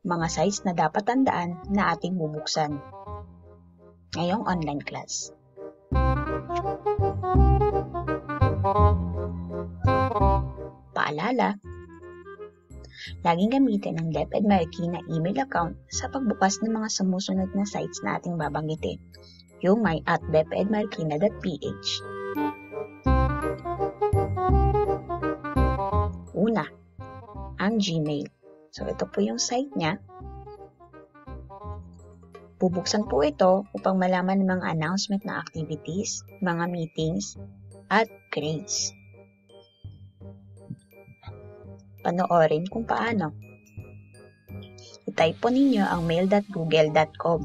Mga sites na dapat tandaan na ating bubuksan ngayong online class. Paalala, laging gamitin ang DepEd Marikina email account sa pagbukas ng mga sumusunod na sites na ating babanggitin, yung may @depedmarikina.ph. Una, ang Gmail. So, ito po yung site niya. Bubuksan po ito upang malaman ng mga announcement na activities, mga meetings, at grades. Panoorin kung paano. I-type po ninyo ang mail.google.com.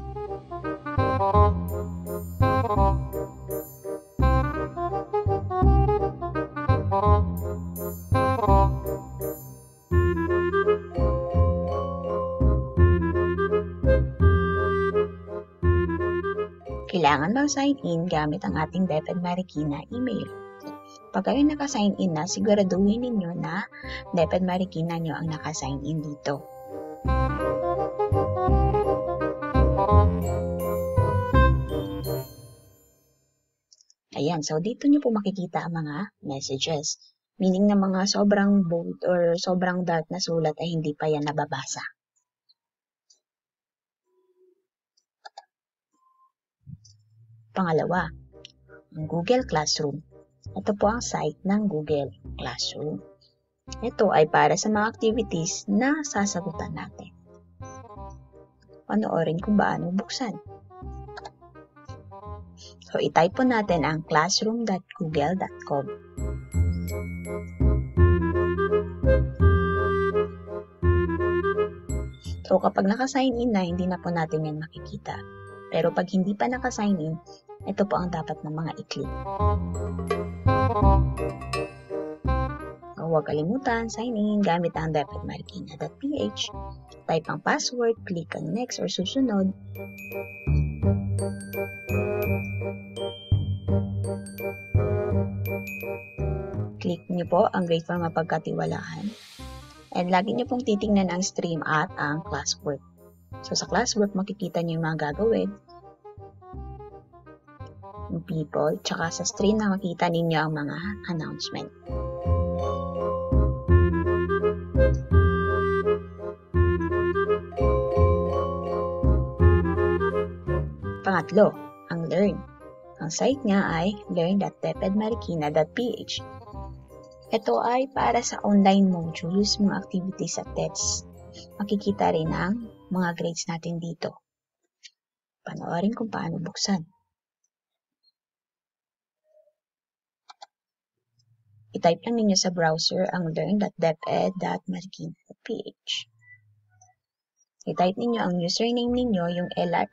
Kailangan mag-sign in gamit ang ating DepEd Marikina email. Pag kayo naka-sign in na, siguraduhin ninyo na DepEd Marikina nyo ang naka-sign in dito. Ayan, so dito nyo po makikita ang mga messages. Meaning na mga sobrang bold or sobrang dark na sulat ay hindi pa yan nababasa. Pangalawa, ang Google Classroom. Ito po ang site ng Google Classroom. Ito ay para sa mga activities na sasagutan natin. Panoorin kung paano buksan. So, i-type po natin ang classroom.google.com. So, kapag naka-sign in na, hindi na po natin yan makikita. Pero pag hindi pa naka-sign in, ito po ang dapat ng mga i-click. Huwag kalimutan, sign in gamit ang depedmarikina.ph. Type ang password, click ang next or susunod. Click niyo po ang grade for mapagkatiwalaan. And lagi niyo pong titingnan ang stream at ang classwork. So sa classwork, makikita niyo yung mga gagawin, yung people, tsaka sa stream na makita ninyo ang mga announcement. Pangatlo, ang Learn. Ang site niya ay learn.depedmarikina.ph. Ito ay para sa online modules, mga activities at tests. Makikita rin ang mga grades natin dito. Panoorin kung paano buksan. I-type lang ninyo sa browser ang learn.deped.marikina.ph. I-type ninyo ang username ninyo, yung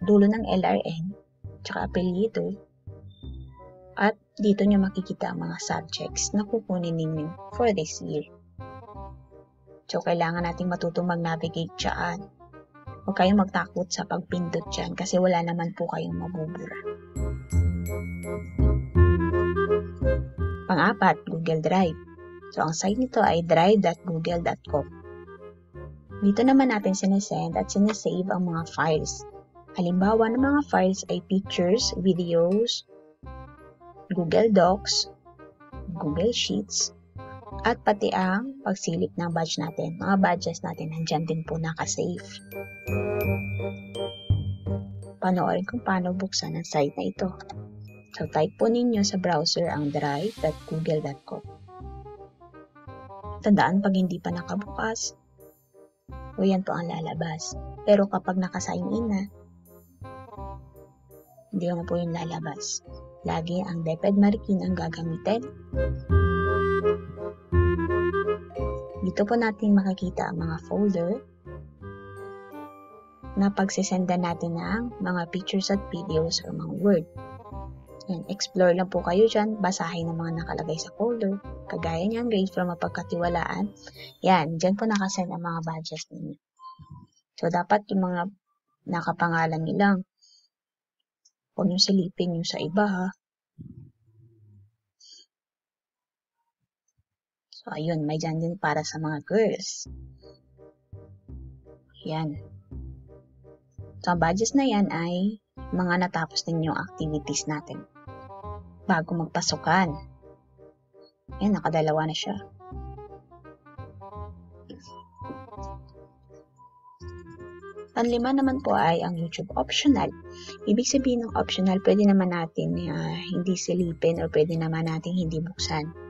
dulo ng LRN, tsaka apelyido, at dito nyo makikita ang mga subjects na kukunin ninyo for this year. So, kailangan natin matutong mag-navigate dyan. Huwag kayong magtakot sa pagpindot dyan kasi wala naman po kayong mabubura. Pang-apat, Google Drive. So, ang site nito ay drive.google.com. Dito naman natin sinesend at sinesave ang mga files. Halimbawa ng mga files ay pictures, videos, Google Docs, Google Sheets, at pati ang pagsilip ng badge natin. Mga badges natin, nandyan din po nakasave. Panoorin kung paano buksan ang site na ito. So, type po ninyo sa browser ang drive.google.com. Tandaan pag hindi pa nakabukas, o yan po ang lalabas. Pero kapag nakasign in na, hindi naman po yung lalabas. Lagi ang DepEd Marikina ang gagamitin. Dito po natin makikita ang mga folder na pagsisenda natin ng mga pictures at videos o mga word. Yan, explore lang po kayo dyan, basahin ang mga nakalagay sa folder. Kagaya niyan, grade from mapagkatiwalaan. Yan, dyan po nakasend ang mga badges ninyo. So, dapat yung mga nakapangalan nilang, huwag nyo silipin yung sa iba ha. So, ayun, may dyan din para sa mga girls. Yan. So, ang badges na yan ay mga natapos ninyong activities natin bago magpasukan. Yan, nakadalawa na siya. Ang 5 naman po ay ang YouTube optional. Ibig sabihin ng optional, pwede naman natin hindi silipin o pwede naman natin hindi buksan.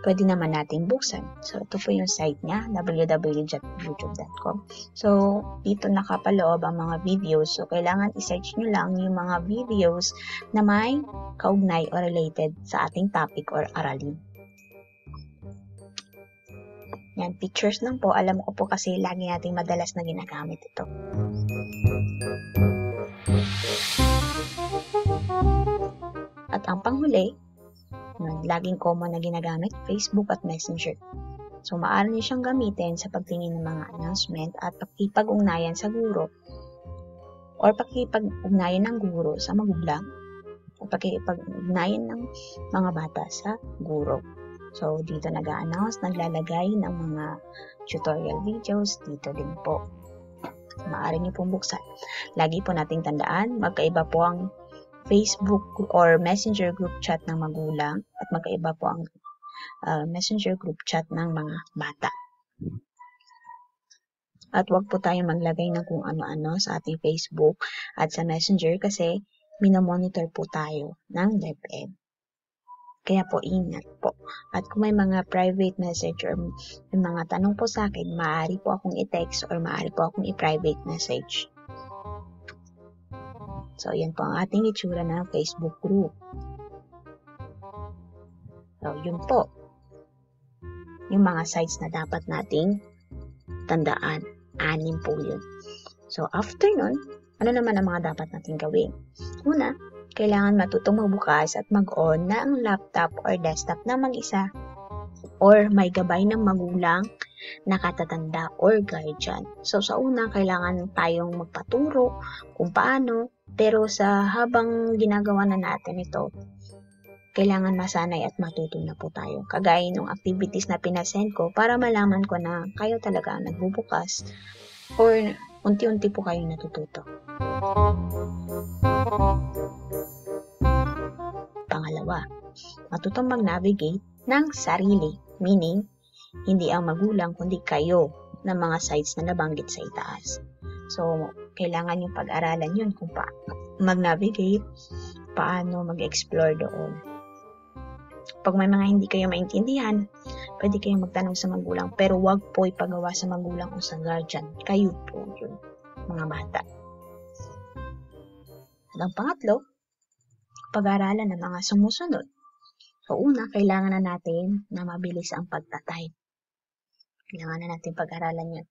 Pwede naman natin buksan. So, ito po yung site niya, www.youtube.com. So, dito nakapaloob ang mga videos. So, kailangan i-search nyo lang yung mga videos na may kaugnay o related sa ating topic or aralin. Yan, pictures lang po. Alam ko po kasi lagi nating madalas na ginagamit ito. At ang panghuli, laging common na ginagamit, Facebook at Messenger. So, maaari niyo siyang gamitin sa pagtingin ng mga announcement at pakipag-ugnayan sa guro or pakipag-ugnayan ng guro sa magulang o pakipag-ugnayan ng mga bata sa guro. So, dito nag-a-announce, naglalagay ng mga tutorial videos, dito din po. So, maaari niyo pong buksan. Lagi po nating tandaan, magkaiba po ang Facebook or Messenger group chat ng magulang at magkaiba po ang Messenger group chat ng mga bata. At huwag po tayong maglagay ng kung ano-ano sa ating Facebook at sa Messenger kasi minomonitor po tayo ng DepEd. Kaya po, ingat po. At kung may mga private message or may mga tanong po sa akin, maaari po akong i-text or maaari po akong i-private message. So, yan po ang ating itsura ng Facebook group. So, yun po. Yung mga sites na dapat nating tandaan. 6 po yun. So, after nun, ano naman ang mga dapat nating gawin? Una, kailangan matutong magbukas at mag-on na ang laptop or desktop na mag-isa or may gabay ng magulang, nakatatanda or guardian. So, sa una, kailangan tayong magpaturo kung paano. Pero sa habang ginagawa na natin ito, kailangan masanay at matuto na po tayo. Kagaya ng activities na pinasend ko para malaman ko na kayo talaga ang nagbubukas or unti-unti po kayong natututo. Pangalawa, matutong mag-navigate ng sarili. Meaning, hindi ang magulang kundi kayo ng mga sites na nabanggit sa itaas. So, kailangan yung pag-aralan yun kung paano mag-navigate, paano mag-explore doon. Pag may mga hindi kayo maintindihan, pwede kayong magtanong sa magulang, pero wag po ipagawa sa magulang o sa guardian. Kayo po yun, mga bata. At ang pangatlo, pag-aralan ng mga sumusunod. So, una, kailangan na natin na mabilis ang pagtatype. Kailangan na natin pag-aralan yun.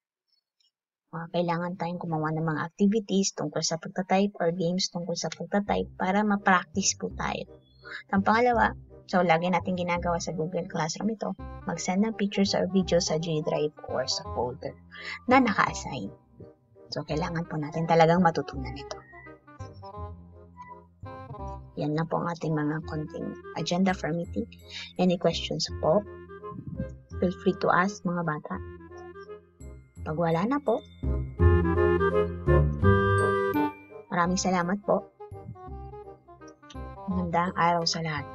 Kailangan tayong gumawa ng mga activities tungkol sa pagtatype or games tungkol sa pagtatype para ma-practice po tayo. Ang pangalawa, so lagi natin ginagawa sa Google Classroom ito, mag-send ng pictures or videos sa G Drive or sa folder na naka-assign. So, kailangan po natin talagang matutunan ito. Yan na po ang ating mga konting agenda for meeting. Any questions po? Feel free to ask, mga bata. Pag wala na po, maraming salamat po. Magandang araw sa lahat.